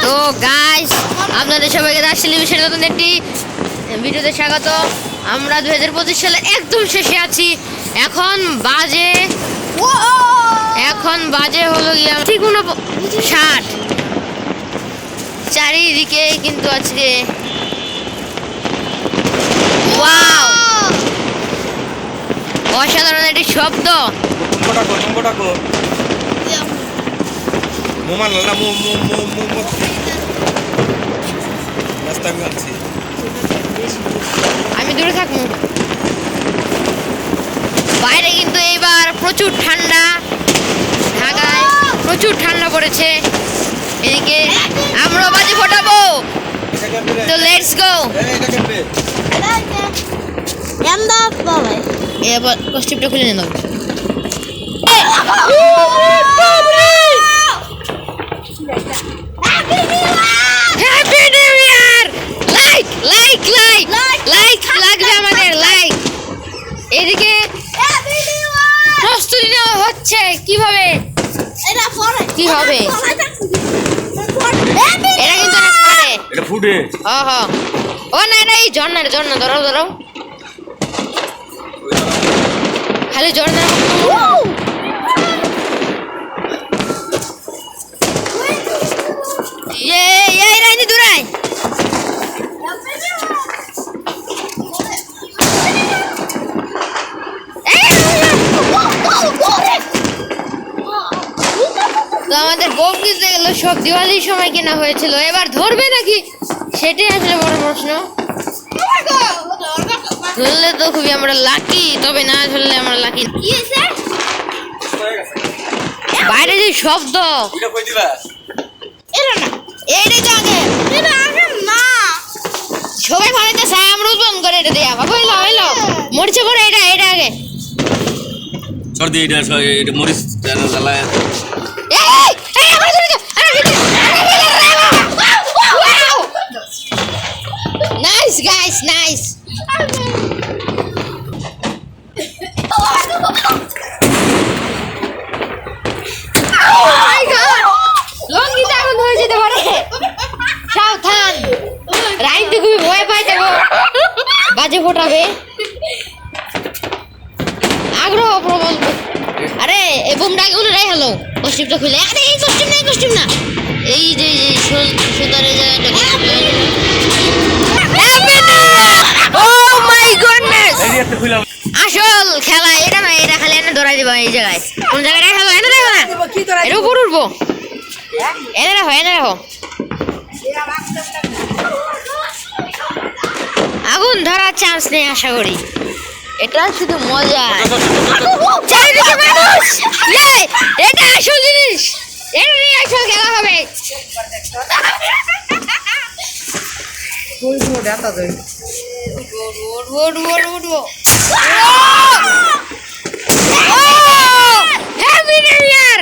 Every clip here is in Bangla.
তো গাইস আপনাদের সবাইকে দাস টেলিভিশনের নতুন একটি ভিডিওতে স্বাগত। আমরা 2025 সালে একদম শেষে আছি। এখন বাজে হলো গিয়ে ঠিক 60। চারিদিকে কিন্তু আজকে ওয়াও অসাধারণ একটি শব্দ। আমি দূরে থাকবো। বাইরে কিন্তু এবার প্রচুর ঠান্ডা, ঢাকায় প্রচুর ঠান্ডা পড়েছে। এদিকে আমরা বাজি ফোটাবো, তো লেটস গো। এবার কস্টিউমটা খুলে নিলাম। Happy new year! Like like like like লাগবে আমাদের লাইক। এদিকে প্রস্তুতি নেওয়া হচ্ছে কিভাবে কি হবে। এটা কিন্তু অনেক পরে এটা ফুটে ও না, এটা এই ঝর্ণা ধরাও খালি ঝর্ণা। রাইনি দূরাই তো আমাদের বোম কিনতে গেল সব দিওয়ালির সময় কেনা হয়েছিল। এবার ধরবে নাকি সেটাই আসলে বড় প্রশ্ন। ধরলে তো খুবই আমরা লাকি, তবে না ধরলে আমরা লাকি। বাইরে যে শব্দ সবাই ভালোতে আমরা উদ্বোধন করে এটা দেয়া হইলো মরিচে করে এটা আগে সর্দি এটা মরিচ জ্বালায়। Nice guys nice. লঙ্গিতে আগুন ধরে যেতে পারে, সাবধান। রাইন তো খুবই ভয় পাই দেবো, বাজে ফোটাবে। আগ্রহ প্রবল। আরে এই বোমটা আগে উড়ে হলো কস্টিউমটা খুলে। আরে এই কস্টিউম না এই যে সুতারে জায়গাটা। আসল খেলা এটা না, এটা খালি এনে ধরাই দিবা। এই জায়গায় কোন জায়গায় রাখো, এনে রাখো না, এর উপর উঠবো। এনে রাখো আগুন ধরার চান্স নেই আশা করি। এটা শুধু মজা। চারিদিকে মানুষ, এটা আসল জিনিস, এটা নিয়ে আসল খেলা হবে। Happy new year!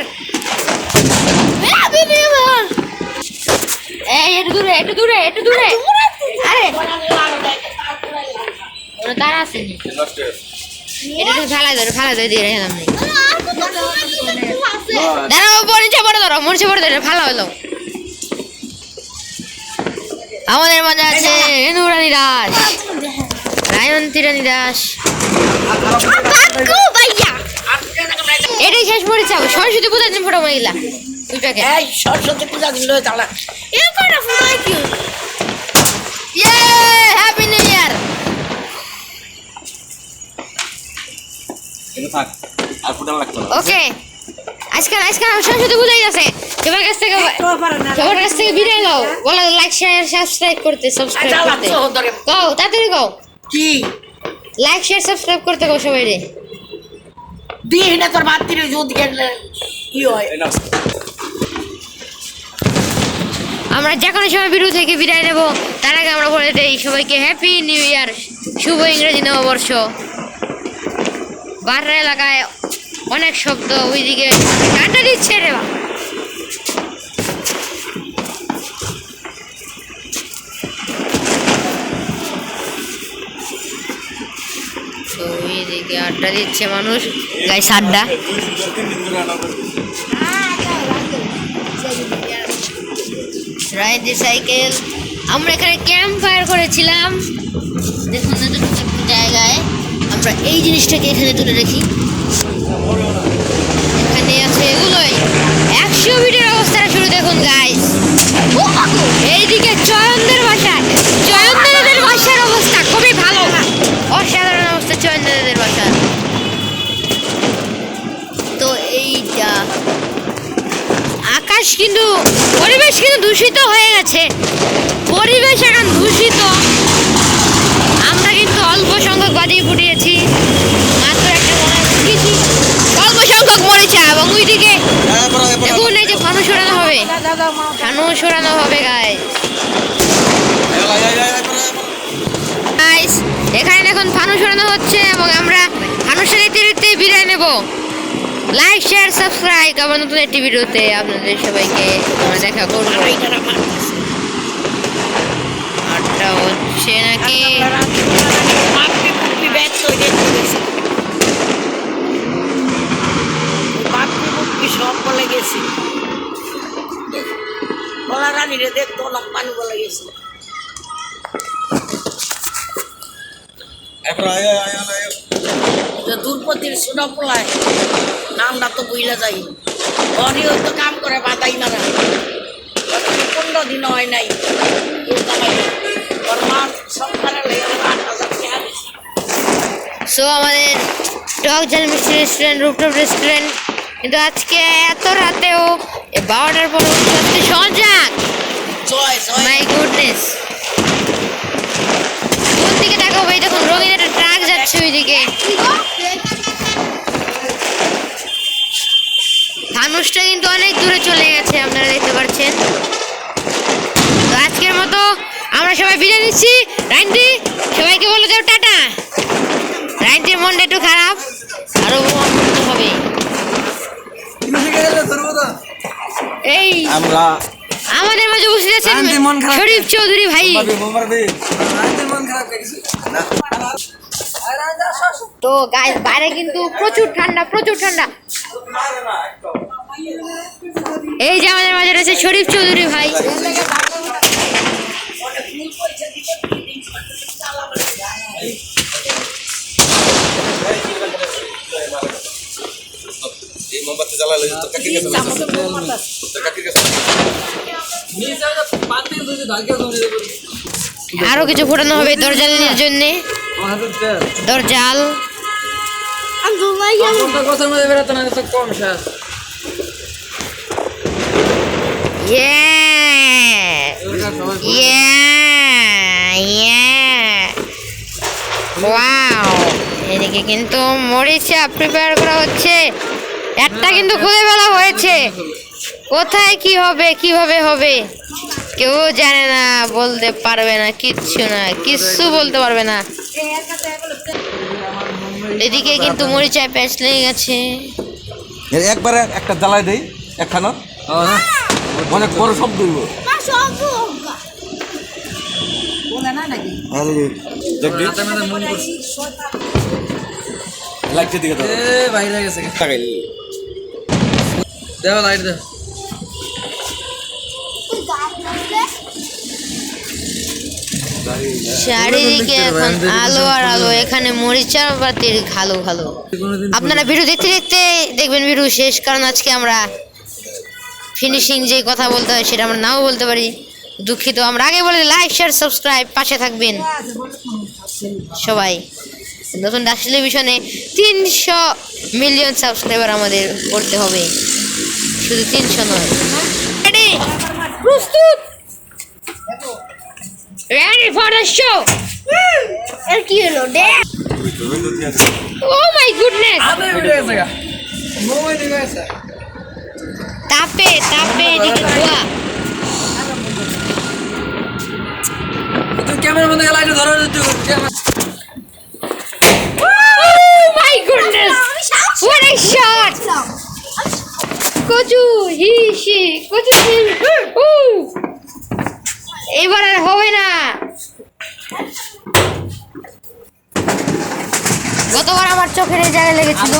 একটু দূরে। আরে তার আসেনি, এটা তো ফেলা ধরে দিয়ে রেখে দাম। দাঁড়াও, মরিচে পড়ে ধরো, ফালা হলো। আমাদের মাঝে আছে নুরানি দাস, রায়ন্তী রানী দাস। এটাই শেষ মরিচে হবে। সরস্বতী পূজার দিন ফটো মহিলা সরস্বতী পূজা দিল হ্যাপি নিউ ইয়ার। ওকে, আজকাল সরস্বতী পূজাই আছে। সবার কাছ থেকে বিদায় নাও, বলো লাইক শেয়ার সাবস্ক্রাইব করতে। কও তাড়াতাড়ি কও কি লাইক শেয়ার সাবস্ক্রাইব করতে কও সবাই রে। দিয়ে না তোর ভাত দিলে যদি কি হয়। আমরা যে কোনো সময় ভিডিও থেকে বিদায় নেব, তার আগে আমরা বলে দেই সবাইকে হ্যাপি নিউ ইয়ার, শুভ ইংরেজি নববর্ষ। বাররা এলাকায় অনেক শব্দ, ওইদিকে ঠান্ডা দিচ্ছে রে বা। তো ওইদিকে আড্ডা দিচ্ছে মানুষ, গাইস আড্ডা। রাইডি সাইকেল। আমরা এখানে ক্যাম্প ফায়ার করেছিলাম, দেখুন এতটুকু একটু জায়গায় আমরা এই জিনিসটাকে এখানে তুলে রাখি। এখানে আছে এগুলোই 100 ফিটের অবস্থাটা শুরু দেখুন গাইস। এইদিকে চয়নদের বাসার অবস্থা খুবই ভালো, অসাধারণ অবস্থা চয়নদের বাসার। তো এইটা আকাশ কিন্তু পরিবেশ কিন্তু দূষিত হয়ে গেছে, পরিবেশ এখন দূষিত। আমরা কিন্তু অল্প সংখ্যক বাজি ফুটিয়েছি, মাত্র একটা মনে ফুটিয়েছি, অল্প সংখ্যক মরিচা। এবং ওইদিকে দেখুন এই যে ফানুস ওড়ানো হবে, ফানুস ওড়ানো হবে গাইস। এখানে এখন ফানুস ওড়ানো হচ্ছে এবং আমরা ফানুসের দেখতে বিদায় নেব। লাইক শেয়ার সাবস্ক্রাইব আবার নতুন একটি ভিডিওতে আপনাদের সবাইকে আমরা দেখা করবো। আটটা হচ্ছে নাকি সব বলে গেছি, বলা রানীরে দেখতো পানি বলে গেছি। দুর্পতির সোনা পোলায় নামটা তো বইলা যাই, অনি হয়তো কাম করে বাদাই মারা 15 দিন হয় নাই। ওর মা সরকারের 8,000 টাকা দিচ্ছে। সো আমাদের টক ঝাল মিষ্টি রেস্টুরেন্ট, রুপটপ রেস্টুরেন্ট কিন্তু আজকে এত রাতেও 12টার পর উঠতে সজাগ। মাই গুডনেস, কোন দিকে দেখো ভাই, দেখুন রঙিন একটা ট্রাক যাচ্ছে ওইদিকে। ফানুসটা কিন্তু অনেক দূরে চলে গেছে, আপনারা দেখতে পাচ্ছেন। তো আজকের মতো আমরা সবাই বিদায় নিচ্ছি। রাইন্টি সবাইকে বলে দাও টাটা। রাইন্টির মনটা একটু খারাপ, আরো হবে। এই আমরা আমাদের মাঝে উপস্থিত আছেন শরীফ চৌধুরী ভাই। তো গাইস বাইরে কিন্তু প্রচুর ঠান্ডা, প্রচুর ঠান্ডা। এই যে আমাদের মাঝে রয়েছে শরীফ চৌধুরী ভাই। আরো কিছু ফোটানো হবে দরজালের জন্য, দরজাল। এদিকে কিন্তু মরিচা প্রিপেয়ার করা হচ্ছে, একটা কিন্তু খুলে ফেলা হয়েছে। কোথায় কি হবে, কিভাবে হবে কেউ জানে না, বলতে পারবে না, কিচ্ছু বলতে পারবে না। এদিকে কিন্তু মরিচায় প্যাঁচ লেগে গেছে। একবারে একটা জ্বালাই দেই একখানো, অনেক বড় শব্দ হইব। লাইটের দিকে বাইরে গেছে, দেওয়া লাইট দেওয়া। চারিদিকে এখন আলো আর আলো, এখানে মরিচা বাতির ভালো ভালো। আপনারা ভিডিও দেখতে দেখতে দেখবেন ভিডিও শেষ, কারণ আজকে আমরা ফিনিশিং যে কথা বলতে হয় সেটা আমরা নাও বলতে পারি, দুঃখিত। আমরা আগে বলে লাইক শেয়ার সাবস্ক্রাইব, পাশে থাকবেন সবাই। নতুন ডাক টেলিভিশনে 300 মিলিয়ন সাবস্ক্রাইবার আমাদের করতে হবে, শুধু 300 নয়। রেডি, প্রস্তুত, ready for the show. এর কি হলো ডে? ও মাই গুডনেস, তাপে এদিকে ধোয়া। ক্যামেরার মধ্যে লাইট ধরো দিতে। Oh my goodness, what a shot! কচু হিসি কচু, এবার আর হবে না। গতবার আমার চোখের এই জায়গায় লেগেছিল,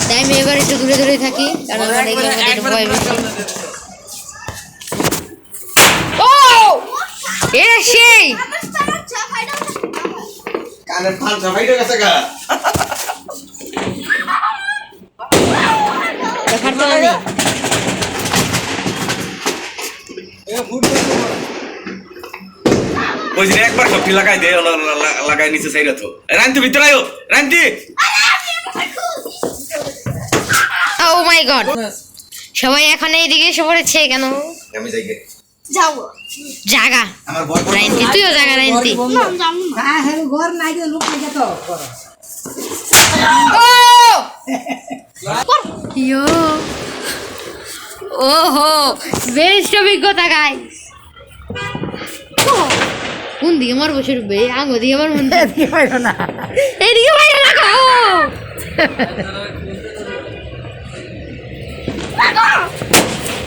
তাই আমি এবার একটু দূরে দূরে থাকি, কারণ আমার এগুলোর মধ্যে একটু ভয় বেশি। ও আরে পাঁচটা ভাইটা গেছে গা দেখার তো নেই ওই যে একবার সবটি লাগাই দে লাগাই নিচে সাইরা তো রান্তি ভিতরে আয়ো রান্তি ও মাই গড সবাই এখন এইদিকে এসে পড়েছে কেন আমি যাই গে জাগা আমার ভয় করে রাইন্তি তুইও জাগা রাইন্তি হ্যাঁ হ্যাঁ ঘর নাই যে লোক নাই তো ইয়ো ওহো বেস্ট অভিজ্ঞতা গাইস কোন দিকে মারবো শুরু বে আঙ্গো দিকে মারবো এদিকে পাইলো না এইদিকে বাইরে লাগাও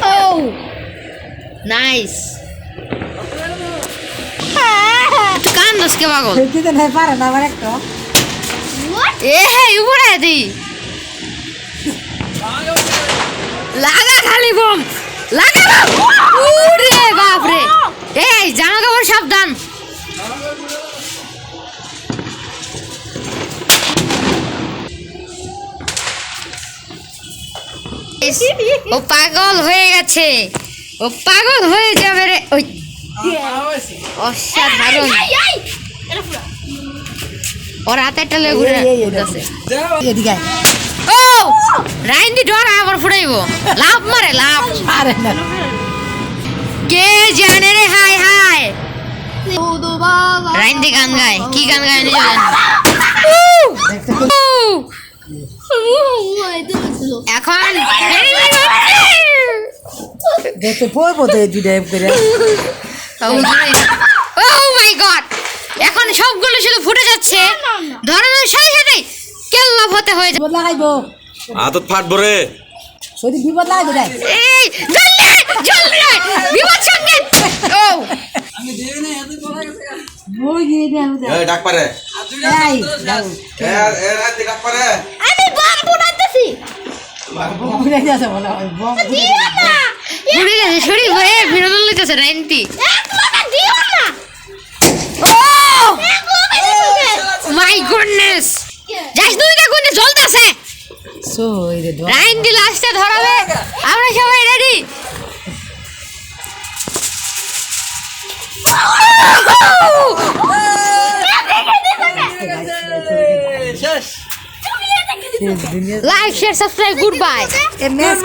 ও নাইস কান দসকে পাগল দিতে নাই পারে না আমার একটা এ হে উপরে দি লাগা খালি বম লাগা ওরে বাপ রে এই জামা কাপড় সাবধান ও পাগল হয়ে গেছে ও পাগল হয়ে যাবে রে ওই অসাধারণ ওর হাতে একটা লেগে ঘুরতেছে এদিকে ও রাইন্দি ডরা আবার ফুটাইবো লাভ মারে লাভ পারে না কে জানে রে হাই হাই রাইন্দি গান গায় কি গান গায় নিজে জানে এখন দেখতে পড়বো তো এই দুইটা করে ও মাই গড এখন সবগুলো শুধু ফুটে যাচ্ছে ধরানোর সাথে সাথে কেল্লা হতে হয়ে যাবে বিপদ লাগাইবো আদত ফাটবো রে সত্যি বিপদ লাগাইবো তাই এই জলদি আয়, জলদি আয়, বিপদ সংকেত ও বই দিয়ে দেব এই ডাক পারে এই যাও এ রান্তি ডাক পারে আমি বম ফুটাইতেছি ঘুরে যাচ্ছে বলে বম ঘুরে গেছে শরীর হয়ে বিনোদন লইতেছে রাইন্তি ও মাই গুডনেস যাস তুই না কোনে জ্বলতাছে সো এই রে রাইন্তি লাস্টে ধরাবে আমরা সবাই রেডি দুনিয়া like share subscribe good bye এ মেস